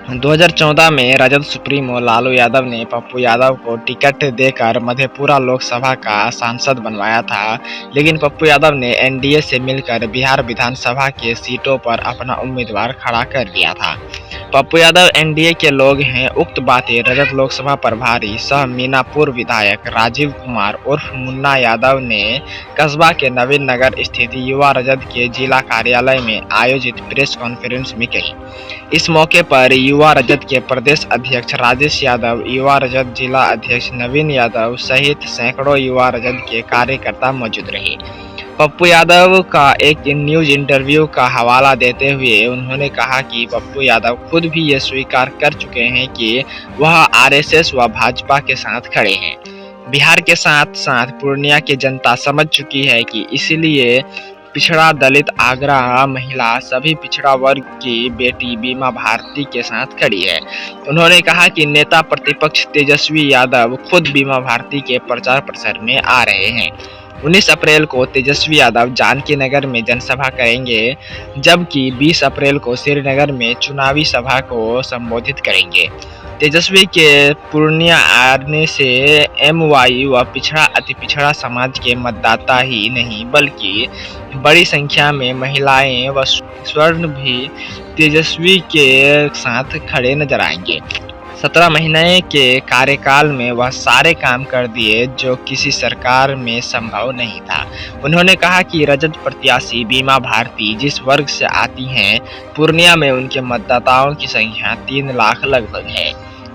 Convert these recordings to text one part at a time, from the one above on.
2014 में राजद सुप्रीमो लालू यादव ने पप्पू यादव को टिकट देकर मधेपुरा लोकसभा का सांसद बनवाया था, लेकिन पप्पू यादव ने एनडीए से मिलकर बिहार विधानसभा के सीटों पर अपना उम्मीदवार खड़ा कर दिया था। पप्पू यादव एनडीए के लोग हैं। उक्त बातें रजत लोकसभा प्रभारी सह मीनापुर विधायक राजीव कुमार उर्फ मुन्ना यादव ने कस्बा के नवीन नगर स्थित युवा रजत के जिला कार्यालय में आयोजित प्रेस कॉन्फ्रेंस में कही। इस मौके पर युवा रजत के प्रदेश अध्यक्ष राजेश यादव, युवा रजत जिला अध्यक्ष नवीन यादव सहित सैकड़ों युवा रजत के कार्यकर्ता मौजूद रहे। पप्पू यादव का एक न्यूज इंटरव्यू का हवाला देते हुए उन्होंने कहा कि पप्पू यादव खुद भी ये स्वीकार कर चुके हैं कि वह आरएसएस व भाजपा के साथ खड़े हैं। बिहार के साथ साथ पूर्णिया की जनता समझ चुकी है कि इसलिए पिछड़ा, दलित, आगरा महिला, सभी पिछड़ा वर्ग की बेटी बीमा भारती के साथ खड़ी है। उन्होंने कहा कि नेता प्रतिपक्ष तेजस्वी यादव खुद बीमा भारती के प्रचार प्रसार में आ रहे हैं। 19 अप्रैल को तेजस्वी यादव जानकी नगर में जनसभा करेंगे, जबकि 20 अप्रैल को श्रीनगर में चुनावी सभा को संबोधित करेंगे। तेजस्वी के पूर्णिया आने से एमवाई व पिछड़ा अति पिछड़ा समाज के मतदाता ही नहीं बल्कि बड़ी संख्या में महिलाएं व स्वर्ण भी तेजस्वी के साथ खड़े नजर आएंगे। 17 महीने के कार्यकाल में वह सारे काम कर दिए जो किसी सरकार में संभव नहीं था। उन्होंने कहा कि रजत प्रत्याशी बीमा भारती जिस वर्ग से आती हैं, पूर्णिया में उनके मतदाताओं की संख्या 3 लाख लगभग है।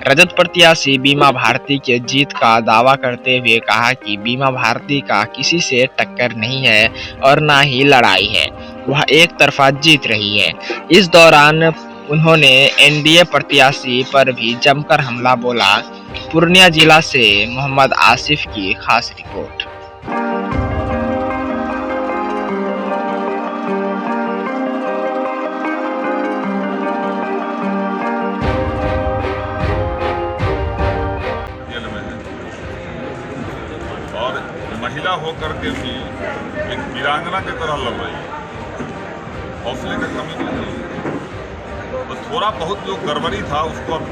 रजत प्रत्याशी बीमा भारती के जीत का दावा करते हुए कहा कि बीमा भारती का किसी से टक्कर नहीं है और ना ही लड़ाई है, वह एक तरफा जीत रही है। इस दौरान उन्होंने एनडीए प्रत्याशी पर भी जमकर हमला बोला। पूर्णिया जिला से मोहम्मद आसिफ की खास रिपोर्ट। और महिला होकर के भी एक वीरांगना की तरह लड़ रही है, हौसले की कमी नहीं है। तो थोड़ा बहुत जो गड़बड़ी था उसको अब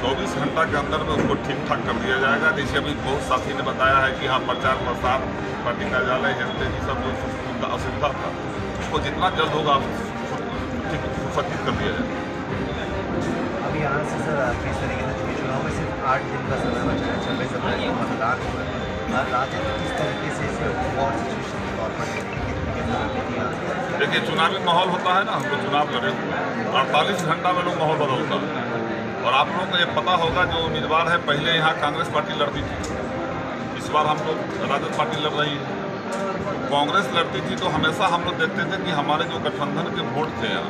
24 घंटा के अंदर में उसको ठीक ठाक कर दिया जाएगा। जैसे अभी बहुत साथी ने बताया है कि हाँ, प्रचार प्रसार पार्टी कार्यालय हेल्थ ये सब जो असुविधा था उसको जितना जल्द होगा ठीक सुसज्जित कर दिया जाएगा। अभी यहाँ से सर किस तरीके से चुनाव में सिर्फ 8 दिन का समय बचा है, 26 अप्रैल को मतदान हुआ है। राज्य में किस तरीके से इसे वॉर सिचुएशन के तौर पर देखिए, चुनावी माहौल होता है ना, हम लोग चुनाव लड़े 48 घंटा में लोग माहौल बदलता है। और आप लोगों को ये पता होगा जो उम्मीदवार है, पहले यहाँ कांग्रेस पार्टी लड़ती थी, इस बार हम लोग राजद पार्टी लड़ रही है। कांग्रेस लड़ती थी तो हमेशा हम लोग देखते थे कि हमारे जो गठबंधन के वोट थे यहाँ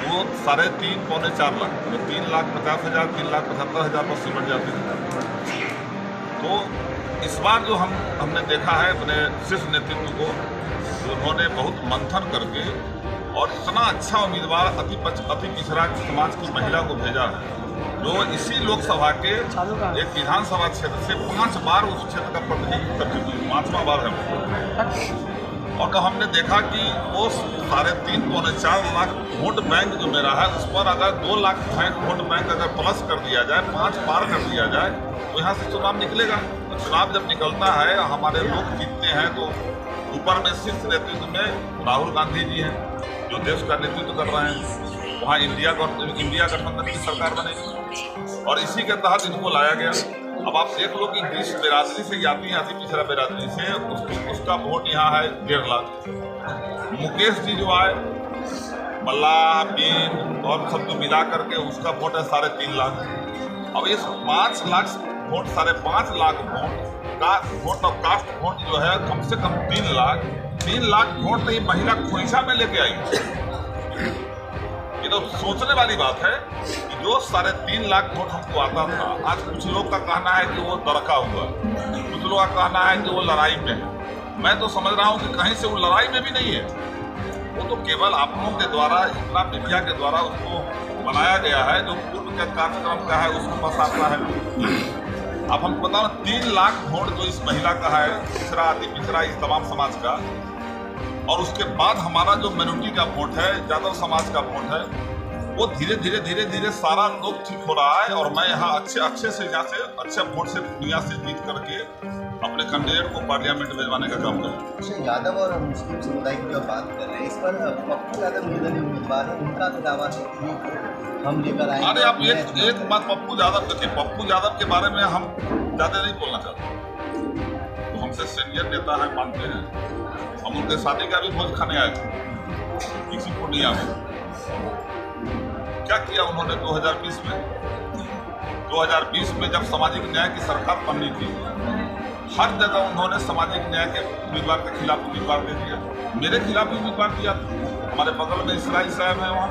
वो 3.5 पौने 4 लाख, तो 3,50,000 3,75,000 पर सिमट जाते थे। तो इस बार जो हमने देखा है अपने शीर्ष नेतृत्व को, उन्होंने बहुत मंथन करके और इतना अच्छा उम्मीदवार अति पिछड़ा समाज की महिला को भेजा है, जो इसी लोकसभा के एक विधानसभा क्षेत्र से 5 बार उस क्षेत्र का प्रतिनिधित्व कर चुकी है, 5वां बार है वो। और तो हमने देखा कि वो 3.5 पौने 4 लाख वोट बैंक जो मेरा है, उस पर अगर 2 लाख वोट बैंक अगर प्लस कर दिया जाए, 5 पार कर दिया जाए, तो यहाँ से चुनाव निकलेगा। तो चुनाव जब निकलता है, हमारे लोग जीतते हैं, तो ऊपर में शीर्ष नेतृत्व में राहुल गांधी जी हैं जो देश का नेतृत्व कर रहे हैं। वहाँ इंडिया गठबंधन की सरकार बनेगी और इसी के तहत इनको लाया गया। अब आप देख लो कि जिस बिरादरी से जाती है, अति पिछड़ा बिरादरी से, उसका वोट यहाँ है 1.5 लाख। मुकेश जी जो आए, मल्लाह बीन और सब जो मिला करके उसका वोट है 3.5 लाख। अब इस 5 लाख वोट, 5.5 लाख वोट का वोट और कास्ट वोट जो है कम से कम 3 लाख वोट तो ये महिला खोइछा में लेके आई। ये तो सोचने वाली बात है कि जो 3.5 लाख वोट हमको आता था, आज कुछ लोग का कहना है कि वो दरका हुआ, कुछ लोग का कहना है कि वो लड़ाई में है। मैं तो समझ रहा हूँ कि कहीं से वो लड़ाई में भी नहीं है, वो तो केवल आप लोगों के द्वारा, इतना मीडिया के द्वारा उसको बनाया गया है, जो पूर्व के कार्यक्रम का है उसको फंसाता है। अब हमको बताओ, 3 लाख वोट जो इस महिला का है, पिछड़ा अति पिछड़ा इस तमाम समाज का, और उसके बाद हमारा जो माइनॉरिटी का वोट है, यादव समाज का वोट है, वो धीरे धीरे सारा लोग ठीक हो रहा है। और मैं यहाँ अच्छे से यहाँ से अच्छे वोट से दुनिया से जीत करके अपने कैंडिडेट को पार्लियामेंट भेजवाने का काम करूँ। अच्छा, यादव और मुस्लिम समुदाय की जो बात कर रहे हैं, इस पर पप्पू यादव निर्दलीय उम्मीदवार है, उनका भी दावा है कि हम लेकर आए। अरे आप एक बात पप्पू यादव देखिए, पप्पू यादव के बारे में हम ज़्यादा नहीं बोलना चाहते। तो हमसे सीनियर नेता है, मानते हैं। हम उनके शादी का भी भोज खाने आए थे किसी पूर्णिया में। क्या किया उन्होंने 2020 में? 2020 में जब सामाजिक न्याय की सरकार बननी थी, हर जगह उन्होंने सामाजिक न्याय के उम्मीदवार के खिलाफ उम्मीदवार दे दिया। मेरे खिलाफ भी उम्मीदवार दिया था। हमारे बगल में इसराइल साहब है, वहाँ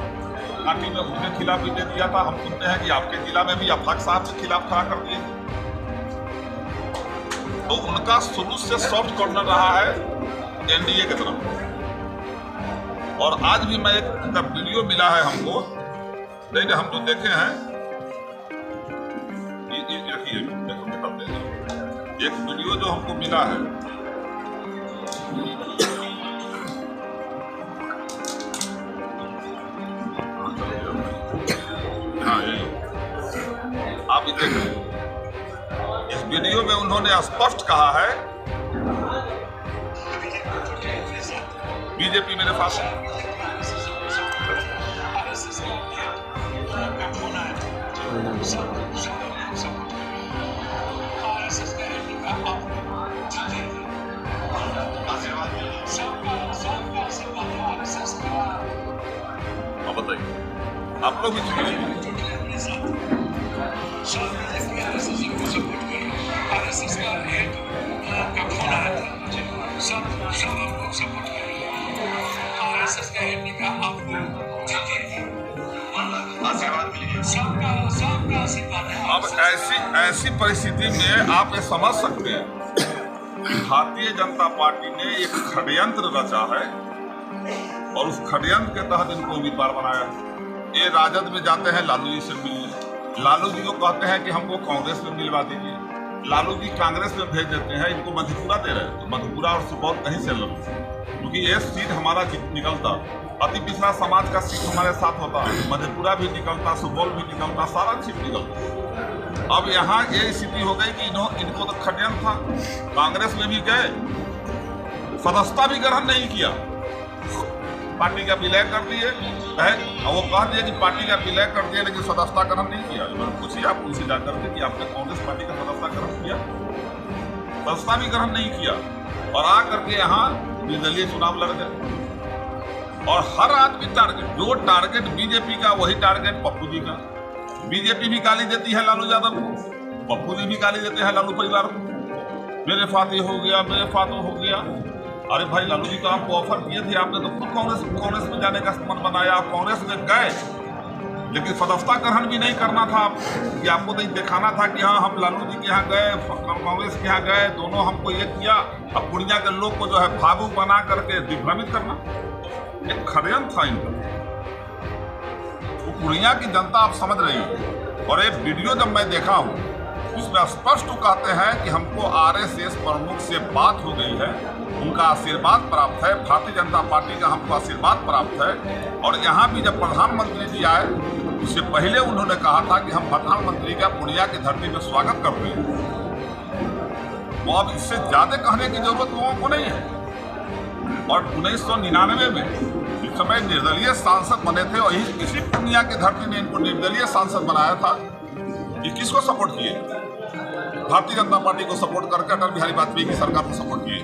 कांटी में उनके खिलाफ भी दे दिया था। हम सुनते हैं कि आपके जिला में भी अफाक साहब के खिलाफ खड़ा कर दिए। तो उनका शुरू से सॉफ्ट कॉर्नर रहा है एनडीए की तरफ। और आज भी मैं एक वीडियो मिला है हमको, नहीं हम जो देखे हैं, एक वीडियो जो हमको मिला है, हाँ यही आप इसे देखें। इस वीडियो में उन्होंने स्पष्ट कहा है बीजेपी मेरे पास है। बताइए, आप लोग भी अब ऐसी परिस्थिति में आप ये समझ सकते हैं कि भारतीय जनता पार्टी ने एक षड्यंत्र रचा है और उस षड्यंत्र के तहत इनको उम्मीदवार बनाया। ये राजद में जाते हैं लालू जी से मिलने, लालू जी को कहते हैं कि हमको कांग्रेस में मिलवा दीजिए, लालू जी कांग्रेस में भेज देते हैं, इनको मधेपुरा दे रहे हैं। तो मधेपुरा और सुपौल कहीं से लड़ू, क्योंकि ये सीट हमारा निकलता, अति पिछड़ा समाज का सीट हमारे साथ होता, मधेपुरा भी निकलता, सुपौल भी निकलता, सारा सीट निकलता। अब यहाँ ये स्थिति हो गई कि इनको तो षड्यंत्र था, कांग्रेस में भी गए, सदस्यता भी ग्रहण नहीं किया, पार्टी का विलय कर दिए, और वो कह दिए कि पार्टी का विलय कर दिया लेकिन सदस्यता ग्रहण नहीं किया। पूछिए आप उनसे जाकर के कि आपने कांग्रेस पार्टी का सदस्यता ग्रहण किया? सदस्यता भी ग्रहण नहीं किया और आ करके यहाँ निर्दलीय चुनाव लड़ गए। और हर आदमी टारगेट, जो टारगेट बीजेपी का वही टारगेट पप्पू जी का। बीजेपी भी गाली देती है लालू यादव को, पप्पू जी भी गाली देते हैं लालू परिवार को, मेरे फाते हो गया, मेरे फातो हो गया। अरे भाई, लालू जी तो आपको ऑफर किए थे, आपने तो खुद कांग्रेस में जाने का मन बनाया, आप कांग्रेस में गए, लेकिन सदस्यता ग्रहण भी नहीं करना था कि आपको तो दिखाना था कि हाँ हम लालू जी के यहाँ गए, कांग्रेस के यहाँ गए, दोनों हमको ये किया। अब पूर्णिया के लोग को जो है भावुक बना करके दिग्भ्रमित करना, एक षड्यंत्र था इनका। पूर्णिया की जनता आप समझ रही है। और एक वीडियो जब मैं देखा हूँ जिसमें स्पष्ट कहते हैं कि हमको आरएसएस प्रमुख से बात हो गई है, उनका आशीर्वाद प्राप्त है, भारतीय जनता पार्टी का हमको आशीर्वाद प्राप्त है। और यहाँ भी जब प्रधानमंत्री जी आए उससे पहले उन्होंने कहा था कि हम प्रधानमंत्री का पूर्णिया की धरती पर स्वागत करते हैं। तो अब इससे ज़्यादा कहने की जरूरत लोगों को नहीं है। और 1999 में इस समय निर्दलीय सांसद बने थे और इसी पूर्णिया की धरती ने इनको निर्दलीय सांसद बनाया था। ये किसको सपोर्ट किए? भारतीय जनता पार्टी को सपोर्ट करके अटल बिहारी वाजपेयी की सरकार को सपोर्ट किए।